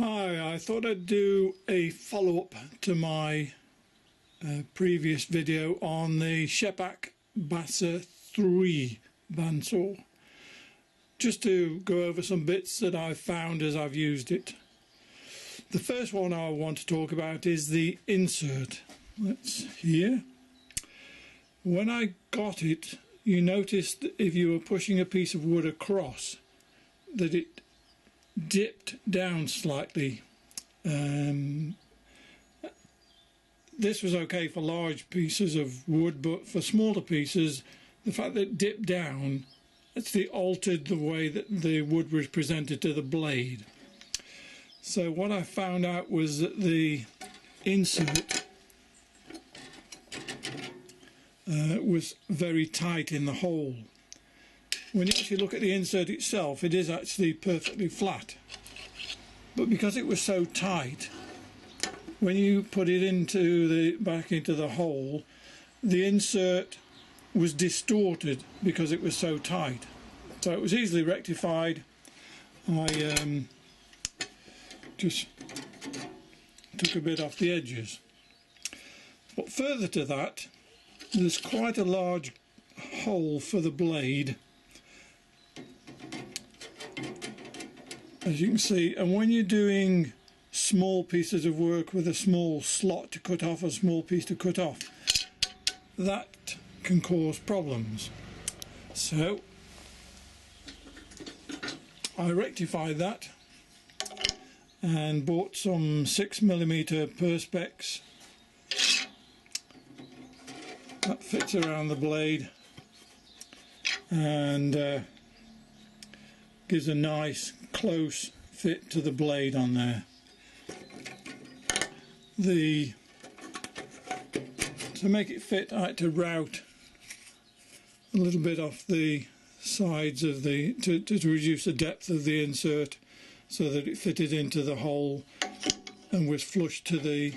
Hi, I thought I'd do a follow-up to my previous video on the Basa 3 bandsaw, just to go over some bits that I've found as I've used it. The first one I want to talk about is the insert. That's here. When I got it, you noticed that if you were pushing a piece of wood across that it dipped down slightly. This was okay for large pieces of wood, but for smaller pieces, the fact that it dipped down actually altered the way that the wood was presented to the blade. So what I found out was that the insert was very tight in the hole. When you actually look at the insert itself, it is actually perfectly flat, but because it was so tight, when you put it back into the hole, the insert was distorted because it was so tight. So it was easily rectified. I just took a bit off the edges. But further to that, there's quite a large hole for the blade, as you can see, and when you're doing small pieces of work with a small slot to cut off, a small piece to cut off, that can cause problems. So I rectified that and bought some 6mm perspex that fits around the blade and gives a nice close fit to the blade on there. To make it fit, I had to route a little bit off the sides of to reduce the depth of the insert so that it fitted into the hole and was flush to the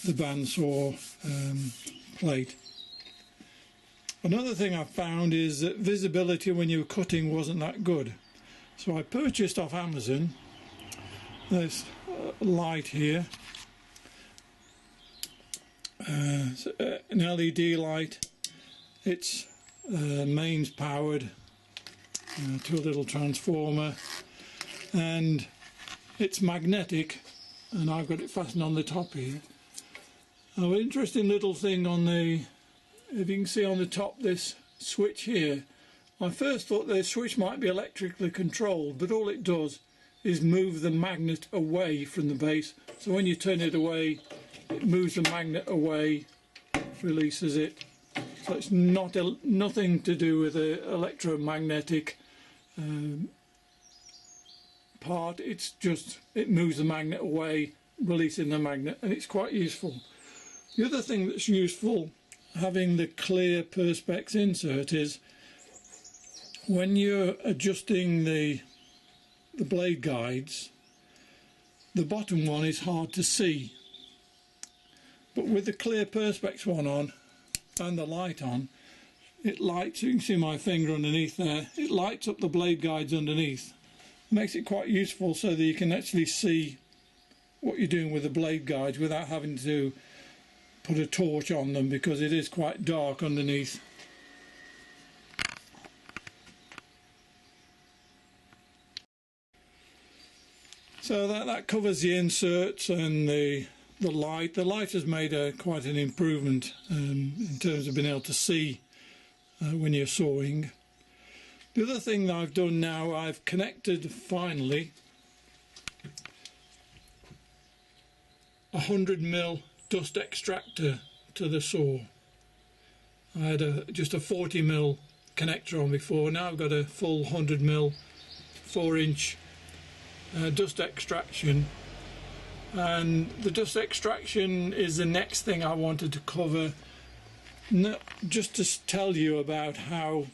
bandsaw plate. Another thing I found is that visibility when you were cutting wasn't that good. So I purchased off Amazon this light here, an LED light. It's mains powered to a little transformer, and it's magnetic, and I've got it fastened on the top here. An interesting little thing on the, if you can see on the top, this switch here. I first thought the switch might be electrically controlled, but all it does is move the magnet away from the base. So when you turn it away, it moves the magnet away, releases it. So it's nothing to do with the electromagnetic part. It's just, it moves the magnet away, releasing the magnet, and it's quite useful. The other thing that's useful having the clear perspex insert is when you're adjusting the blade guides, the bottom one is hard to see, but with the clear perspex one on and the light on, it lights, you can see my finger underneath there, it lights up the blade guides underneath. It makes it quite useful so that you can actually see what you're doing with the blade guides without having to put a torch on them, because it is quite dark underneath. So that covers the inserts and the light. The light has made quite an improvement in terms of being able to see when you're sawing. The other thing that I've done now, I've connected finally a 100mm dust extractor to the saw. I had just a 40mm connector on before. Now I've got a full 100mm 4-inch dust extraction, and the dust extraction is the next thing I wanted to cover, just to tell you about how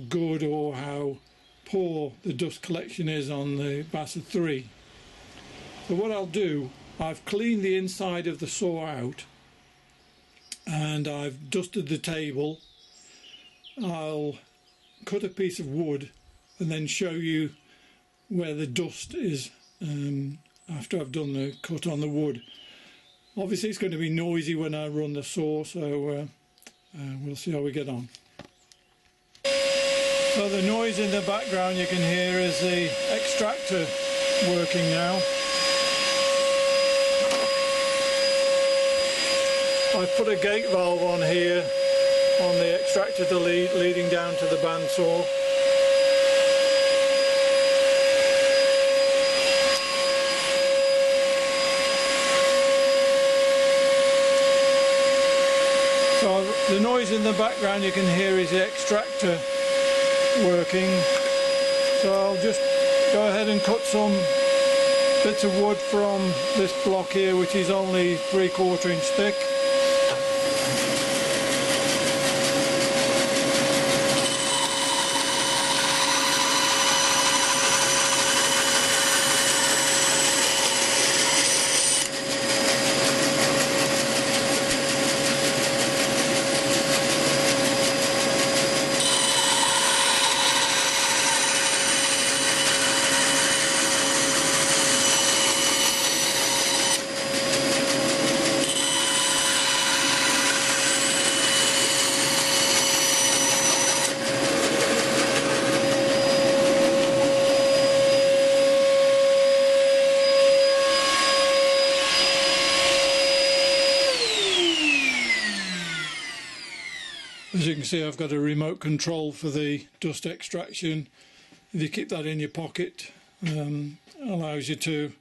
good or how poor the dust collection is on the Basa 3. So what I'll do, I've cleaned the inside of the saw out and I've dusted the table. I'll cut a piece of wood and then show you where the dust is after I've done the cut on the wood. Obviously it's going to be noisy when I run the saw, so we'll see how we get on. So the noise in the background you can hear is the extractor working now. I've put a gate valve on here on the extractor to leading down to the bandsaw. So the noise in the background you can hear is the extractor working. So I'll just go ahead and cut some bits of wood from this block here, which is only 3/4 inch thick. As you can see, I've got a remote control for the dust extraction. If you keep that in your pocket, allows you to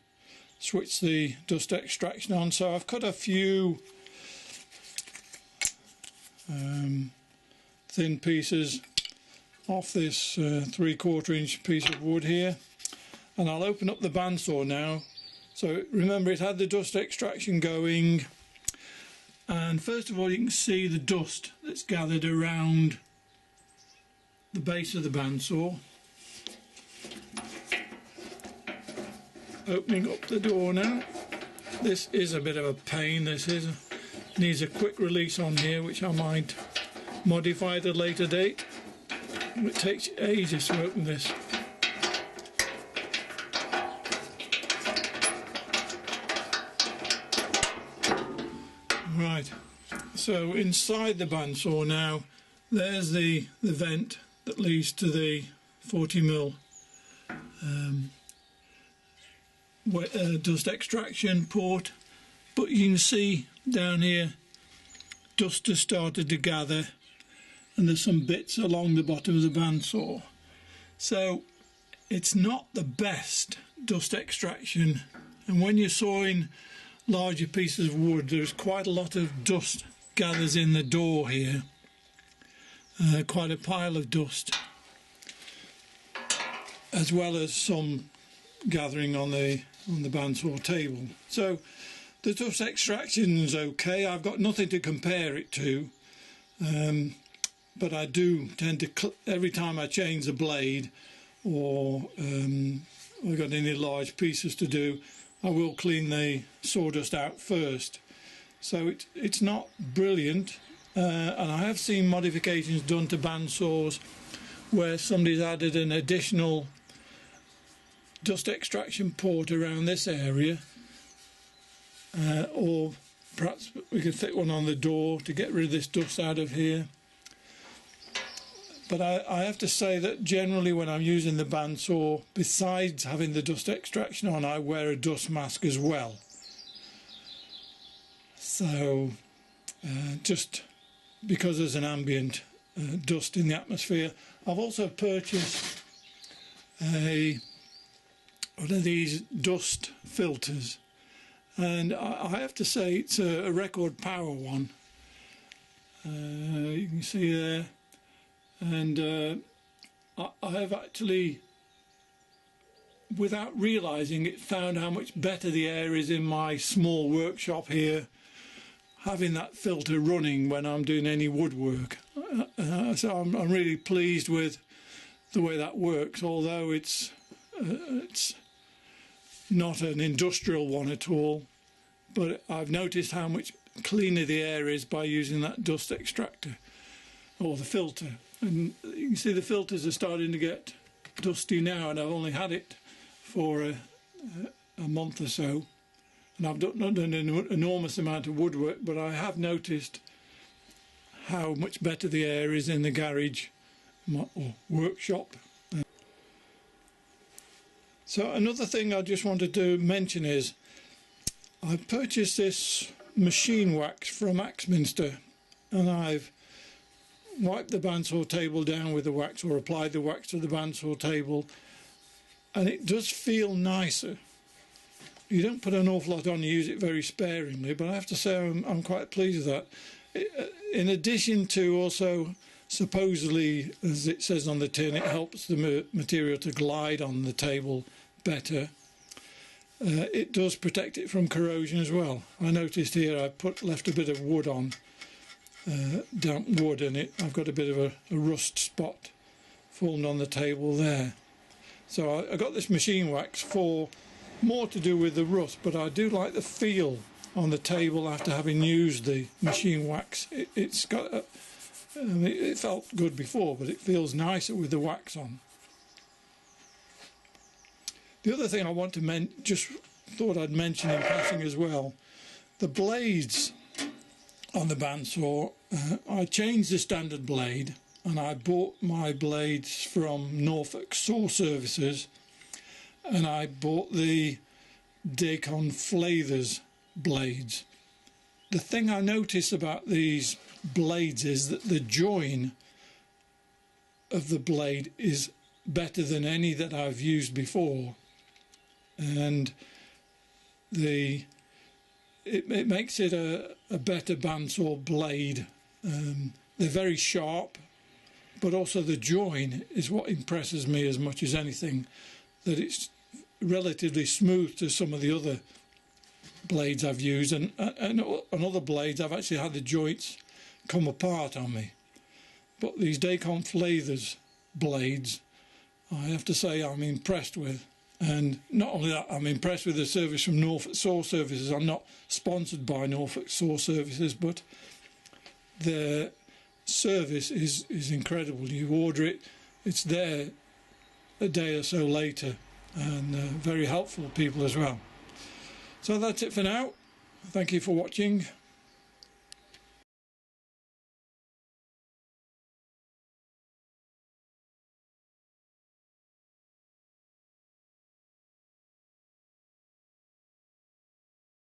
switch the dust extraction on. So I've cut a few thin pieces off this 3/4 inch piece of wood here, and I'll open up the bandsaw now. So remember, it had the dust extraction going. And first of all, you can see the dust that's gathered around the base of the bandsaw. Opening up the door now. This is a bit of a pain. Needs a quick release on here, which I might modify at a later date. It takes ages to open this. Right, so inside the bandsaw now, there's the vent that leads to the 40mm dust extraction port, but you can see down here dust has started to gather, and there's some bits along the bottom of the bandsaw. So it's not the best dust extraction, and when you're sawing larger pieces of wood, there's quite a lot of dust gathers in the door here, quite a pile of dust, as well as some gathering on the bandsaw table. So the dust extraction is okay. I've got nothing to compare it to, but I do tend to, every time I change the blade or I've got any large pieces to do, I will clean the sawdust out first. So it's not brilliant, and I have seen modifications done to bandsaws where somebody's added an additional dust extraction port around this area, or perhaps we could fit one on the door to get rid of this dust out of here. But I have to say that generally when I'm using the bandsaw, besides having the dust extraction on, I wear a dust mask as well. So just because there's an ambient dust in the atmosphere. I've also purchased one of these dust filters, and I have to say it's a record power one. You can see there. And I have actually, without realising it, found how much better the air is in my small workshop here, having that filter running when I'm doing any woodwork. So I'm really pleased with the way that works, although it's not an industrial one at all. But I've noticed how much cleaner the air is by using that dust extractor or the filter. And you can see the filters are starting to get dusty now, and I've only had it for a month or so, and I've not done an enormous amount of woodwork, but I have noticed how much better the air is in the garage or workshop. So another thing I just wanted to mention is I've purchased this machine wax from Axminster, and I've wiped the bandsaw table down with the wax, or applied the wax to the bandsaw table, and it does feel nicer. You don't put an awful lot on, you use it very sparingly, but I have to say I'm quite pleased with that. In addition to also, supposedly, as it says on the tin, it helps the material to glide on the table better. It does protect it from corrosion as well. I noticed here I left a bit of wood on, damp wood, and I've got a bit of a rust spot formed on the table there. So I got this machine wax for more to do with the rust, but I do like the feel on the table after having used the machine wax. It's got it felt good before, but it feels nicer with the wax on. The other thing I want to just thought I'd mention in passing as well, the blades on the bandsaw. I changed the standard blade, and I bought my blades from Norfolk Saw Services, and I bought the Dacon Flathers blades. The thing I notice about these blades is that the join of the blade is better than any that I've used before, and it makes it a better bandsaw blade. They're very sharp, but also the join is what impresses me as much as anything, that it's relatively smooth to some of the other blades I've used, and on other blades I've actually had the joints come apart on me. But these Dacon Flathers blades, I have to say I'm impressed with. And not only that, I'm impressed with the service from Norfolk Saw Services. I'm not sponsored by Norfolk Saw Services, but their service is incredible. You order it, it's there a day or so later, and very helpful people as well. So that's it for now. Thank you for watching.